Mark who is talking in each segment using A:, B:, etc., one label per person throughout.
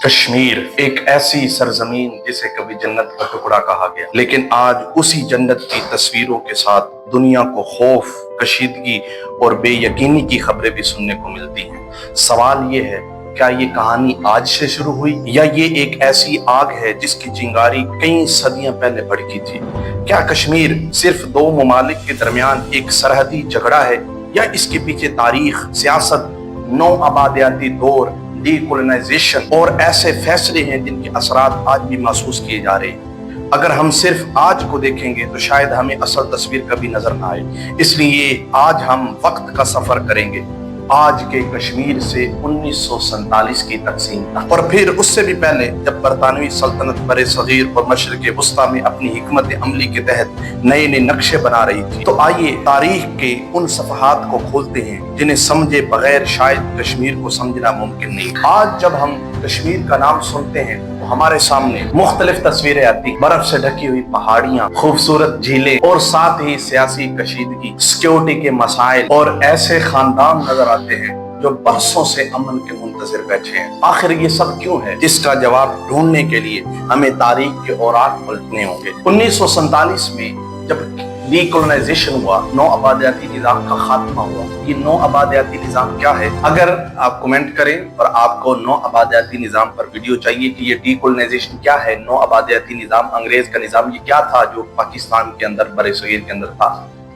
A: कश्मीर एक ऐसी सरजमीन जिसे कभी जन्नत का टुकड़ा कहा गया, लेकिन आज उसी जन्नत की तस्वीरों के साथ दुनिया को खौफ, कशीदगी और बेयकीनी की खबरें भी सुनने को मिलती हैं। सवाल ये है, क्या ये कहानी आज से शुरू हुई या ये एक ऐसी आग है जिसकी चिंगारी कई सदियां पहले भड़की थी? क्या कश्मीर सिर्फ दो ममालिक के दरमियान एक सरहदी झगड़ा है या इसके पीछे तारीख, सियासत, नौ आबादियाती दौर, डीकोलोनाइजेशन और ऐसे फैसले हैं जिनके असरात आज भी महसूस किए जा रहे हैं? अगर हम सिर्फ आज को देखेंगे तो शायद हमें असल तस्वीर कभी नजर ना आए। इसलिए आज हम वक्त का सफर करेंगे, आज के कश्मीर से 1947 की तकसीम तक, और फिर उससे भी पहले जब बरतानवी सल्तनत बरे सगीर और मशरिक़ वस्ता में अपनी हिकमत अमली के तहत नए नए नक्शे बना रही थी। तो आइए तारीख के उन सफ़हात को खोलते हैं जिन्हें समझे बगैर शायद कश्मीर को समझना मुमकिन नहीं। आज जब हम कश्मीर का नाम सुनते हैं तो हमारे सामने मुख्तलिफ तस्वीरें आती, बर्फ से ढकी हुई पहाड़ियां, खूबसूरत झीलें और साथ ही सियासी कशीदगी, सिक्योरिटी के मसाइल और ऐसे खानदान नजर आते हैं जो बरसों से अमन के मुंतज़िर बैठे हैं। आखिर ये सब क्यों है, जिसका जवाब ढूंढने के लिए हमें तारीख के औराक पलटने होंगे। 1947 में जब डीकोलोनाइजेशन हुआ, नौ आबादियाती निज़ाम का खात्मा हुआ। ये नौ आबादियाती निज़ाम क्या है? अगर आप कमेंट करें और आपको नौ आबादियाती निज़ाम पर वीडियो चाहिए कि ये डीकोलोनाइजेशन क्या है, नौ आबादियाती निज़ाम, अंग्रेज का निज़ाम, ये क्या था जो पाकिस्तान के अंदर, बरे सगीर के अंदर था,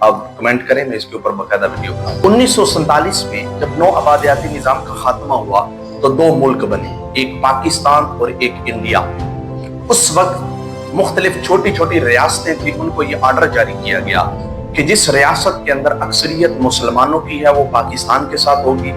A: आप कमेंट करें, मैं इसके ऊपर बाकायदा वीडियो बनाऊंगा। 1947 में जब नौ आबादियाती निज़ाम का खात्मा हुआ तो दो मुल्क बने, एक पाकिस्तान और एक इंडिया। उस वक्त मुख्तलिफ छोटी छोटी रियासतें थी, उनको ये आर्डर जारी किया गया कि जिस रियासत के अंदर अक्सरियत मुसलमानों की है वो पाकिस्तान के साथ होगी,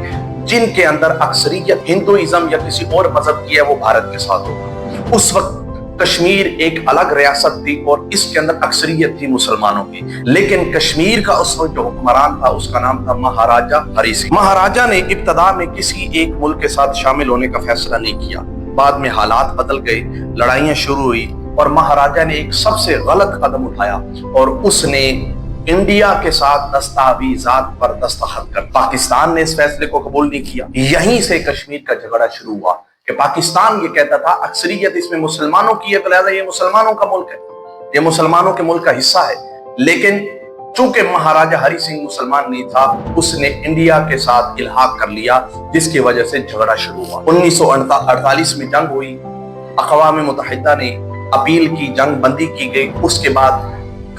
A: जिनके अंदर अक्सरियत हिंदुइज्म या किसी और मजहब की है वो भारत के साथ होगा। उस वक्त कश्मीर एक अलग रियासत थी और इसके अंदर अक्सरियत थी मुसलमानों की, लेकिन कश्मीर का उस वक्त जो हुक्मरान था उसका नाम था महाराजा हरी सिंह। महाराजा ने इब्तदा में किसी एक मुल्क के साथ शामिल होने का फैसला नहीं किया। बाद में हालात बदल गए, लड़ाइयां शुरू हुई और महाराजा ने एक सबसे गलत कदम उठाया और उसने इंडिया के साथ दस्तावेजात पर दस्तखत कर। पाकिस्तान ने इस फैसले को कबूल नहीं किया। यहीं से कश्मीर का झगड़ा शुरू हुआ कि पाकिस्तान ये कहता था अक्सरियत इसमें मुसलमानों की है तो लिहाजा ये मुसलमानों का मुल्क है, ये मुसलमानों के मुल्क का हिस्सा है। लेकिन चूंकि महाराजा हरी सिंह मुसलमान नहीं था, उसने इंडिया के साथ इल्हाक कर लिया, जिसकी वजह से झगड़ा शुरू हुआ। 1948 में जंग हुई, अक़वाम मुत्तहिदा ने अपील की, जंग बंदी की गई। उसके बाद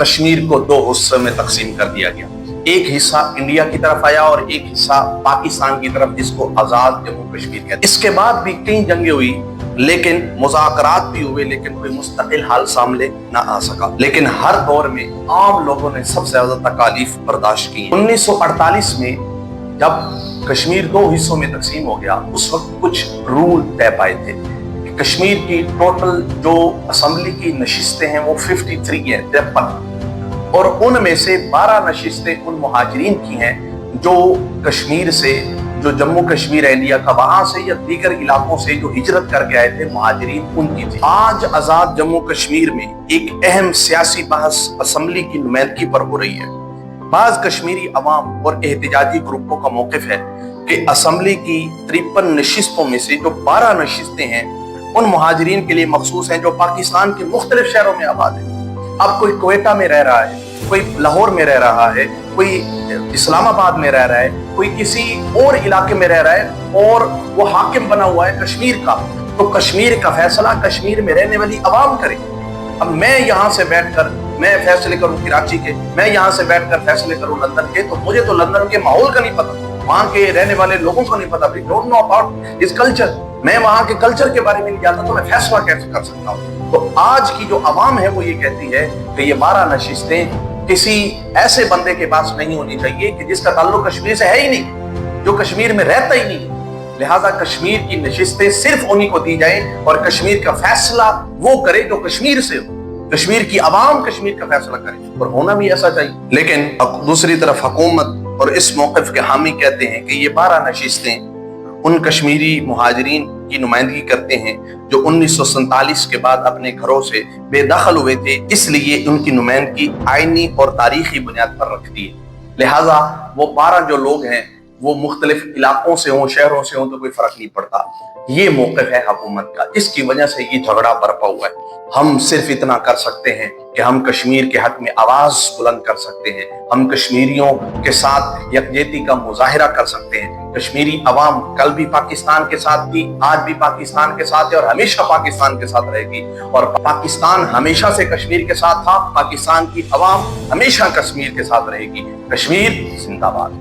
A: कश्मीर को दो हिस्सों में तकसीम कर दिया गया, एक हिस्सा इंडिया की तरफ आया और एक हिस्सा पाकिस्तान की तरफ, जिसको आजाद जम्मू कश्मीर कहते हैं। इसके बाद भी कई जंगें हुई, लेकिन मुज़ाकरात भी हुए, लेकिन कोई मुस्तकिल हल सामने ना आ सका। लेकिन हर दौर में आम लोगों ने सबसे ज्यादा तकालीफ बर्दाश्त की। 1948 में जब कश्मीर दो हिस्सों में तकसीम हो गया, उस वक्त कुछ रूल तय पाए थे। कश्मीर की टोटल जो असम्बली की नशिस्तें हैं वो 53 हैं, 53, और उनमें से 12 नशिस्तें उन मुहाजिरीन की हैं जो कश्मीर से, जो जम्मू कश्मीर इंडिया का, वहां से या दीगर इलाकों से जो हिजरत करके आए थे मुहाजिरीन, उनकी थी। आज आजाद जम्मू कश्मीर में एक अहम सियासी बहस असम्बली की नुमाइंदगी पर हो रही है। बाज कश्मीरी अवाम और एहतजाजी ग्रुपों का मौक़िफ़ है कि असम्बली की 53 नशिस्तों में से जो 12 नशिस्तें हैं उन मुहाजिरीन के लिए मखसूस हैं जो पाकिस्तान के मुख्तलिफ शहरों में आबाद है। अब कोई क्वेटा में रह रहा है, कोई लाहौर में रह रहा है, कोई इस्लामाबाद में रह रहा है, कोई किसी और इलाके में रह रहा है और वो हाकिम बना हुआ है कश्मीर का, तो कश्मीर का फैसला कश्मीर में रहने वाली अवाम करे। अब मैं यहाँ से बैठकर मैं फैसले करूँ कराची के, मैं यहाँ से बैठकर फैसले करूँ लंदन के, तो मुझे तो लंदन के माहौल का नहीं पता, वहाँ के रहने वाले लोगों को नहीं पता, डोंट नो अबाउट इस कल्चर। मैं वहाँ के कल्चर के बारे में नहीं जानता, तो मैं फैसला कैसे कर सकता हूँ? तो आज की जो अवाम है वो ये कहती है कि ये 12 नशिस्तें किसी ऐसे बंदे के पास नहीं होनी चाहिए कि जिसका ताल्लुक कश्मीर से है ही नहीं, जो कश्मीर में रहता ही नहीं। लिहाजा कश्मीर की नशिस्तें सिर्फ उन्हीं को दी जाए और कश्मीर का फैसला वो करे जो कश्मीर से हो, कश्मीर की अवाम कश्मीर का फैसला करे, और होना भी ऐसा चाहिए। लेकिन दूसरी तरफ हुकूमत और इस मौक़िफ़ के हामी कहते हैं कि ये 12 नशिस्तें उन कश्मीरी मुहाजिरीन की नुमाइंदगी करते हैं जो 1947 के बाद अपने घरों से बेदखल हुए थे, इसलिए उनकी नुमाइंदगी आईनी और तारीखी बुनियाद पर रखती है। लिहाजा वो 12 जो लोग हैं وہ مختلف علاقوں سے ہوں، شہروں سے ہوں، تو کوئی فرق نہیں پڑتا. یہ موقف ہے حکومت کا، اس کی وجہ سے یہ جھگڑا برپا ہوا ہے. ہم صرف اتنا کر سکتے ہیں کہ ہم کشمیر کے حق میں آواز بلند کر سکتے ہیں. ہم کشمیریوں کے ساتھ یکجہتی کا مظاہرہ کر سکتے ہیں. کشمیری عوام کل بھی پاکستان کے ساتھ تھی، آج بھی پاکستان کے ساتھ ہے اور ہمیشہ پاکستان کے ساتھ رہے گی. اور پاکستان ہمیشہ سے کشمیر کے ساتھ تھا، پاکستان کی عوام ہمیشہ کشمیر کے ساتھ رہے گی. کشمیر زندہ باد.